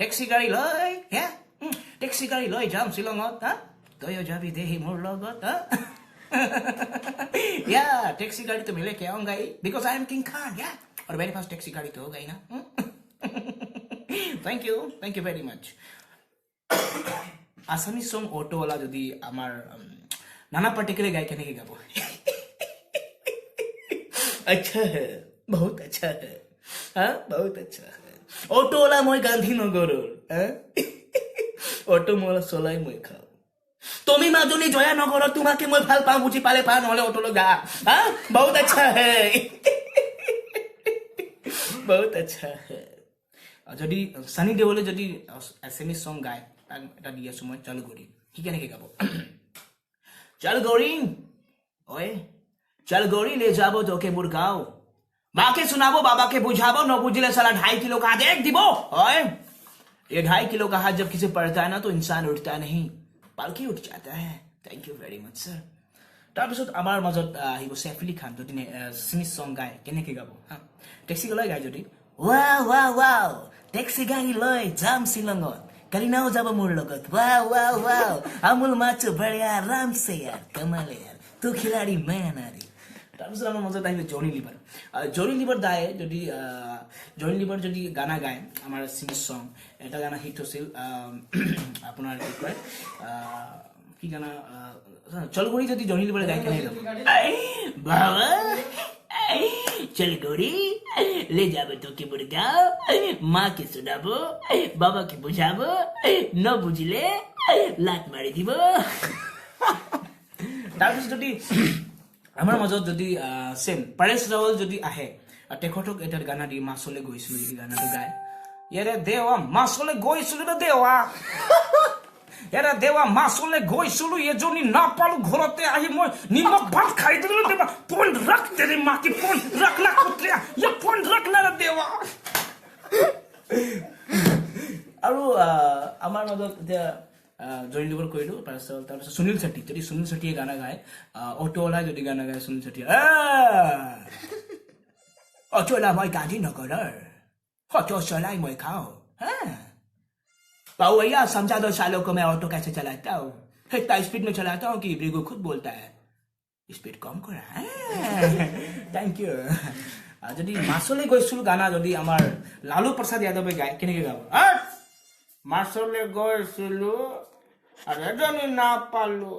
Taxi গাড়ী লৈ taxi গাড়ী লৈ যাম শ্বিলঙত তইও যাবি দেহি মোৰ লগত Yeah, taxi गाड़ी तो मिले क्या होगा ही because I am King Khan, yeah. और very fast taxi गाड़ी तो होगा ही ना. Thank you very much. Assamese song auto वाला जो दी हमार नाना particular गाय कहने के गाबो. अच्छा है, बहुत अच्छा है, हाँ बहुत अच्छा है. Auto वाला मोई गांधी नगरों, हाँ. Auto मोला सोलाई मोई खाओ. তুমি মাজনী জয়া নগৰত তোমাকে মই ভাল পাওঁ বুজি পালে পা নহলে অটো লগা বহুত আচ্ছা হে বহুত আচ্ছা হে যদি সানি দেওলে যদি এসএমএস সং গায় এটা দি আছো মই চল গৰি কি কেনেকে গাব চল গৰি ওই চল গৰি ले যাবো তোকে মুরগাঁও মাকে শোনাবো বাবাকে বুঝাবো ন বুঝলে साला 2.5 किलो का देख दिबो ओए ये 2.5 किलो का हाथ जब किसी पड़ता है ना तो इंसान उठता नहीं पालकी उठ जाता है thank you very much sir তাৰপিছত আমাৰ মাজত আহিব সৈফ আলী খান যদি সিমিস সং গায় কেনেকে গাব হা টেক্সি গলাই গায় যদি ওয়াও টেক্সি গাড়ী লৈ যাম শ্বিলঙত কালিনাও যাব মোৰ লগত ওয়াও আমুল মাছো বঢ়িয়া আৰাম সে यार कमाल है यार तू खिलाड़ी मैं नारी তাৰপিছত আমাৰ মাজত আহিব জনি লিভাৰ দায়ে যদি জনি লিভাৰ যদি গানা গায় আমাৰ সিমিস সং এটা গানা হিট হৈছিল আপোনাৰ কি কয় কি গানা চল গৰি যদি জনি লিভাৰ গায় কেনে বাবা চল গৰি ले যাবে তোকে মুৰগাঁও মাকে শোনাবো বাবাকে বুঝাবো ন বুঝলে লাত মাৰি দিব তাৰপিছত যদি আমাৰ মাজত যদি সেম পৰেশ ৰাৱল যদি আহে তেখেতক এটা গানা দি মাছলে গৈছিল যদি গানাটো গায় ইয়াৰে দেৱা মাছলে গৈছিল ৰে দেৱা ইয়াৰে দেৱা মাছলে গৈছিল এজনী নাপালো ঘৰতে আহি মই নিমখ ভাত খাই দিলো দেৱা ফোন ৰাখ তেৰি মাকি ফোন ৰাখ না কুত্ৰিয়া ইয়া ফোন ৰাখ না ৰে দেৱা আৰু আমাৰ মাজত এতিয়া জইন লিভাৰ কৰিলো তাৰপিছত সুনীল শেট্টি যদি সুনীল শেট্টিয়ে গানা গায় অটো ওলাই যদি গানা গায় সুনীল শেট্টিয়ে অটোলা মই গাড়ী নগৰৰ অটো চলাই মই খাওঁ भैया समझा दो सालों को मैं ऑटो कैसे चलाता हूँ इतना स्पीड में चलाता हूँ कि ब्रिगो खुद बोलता है स्पीड कम करा थैंक यू যদি মাছলে গৈছিল গানা যদি আমাৰ লালু প্ৰসাদ যাদৱে গায় কেনেকে গাব মাছলে গৈছিলো আৰু এজনী নাপালো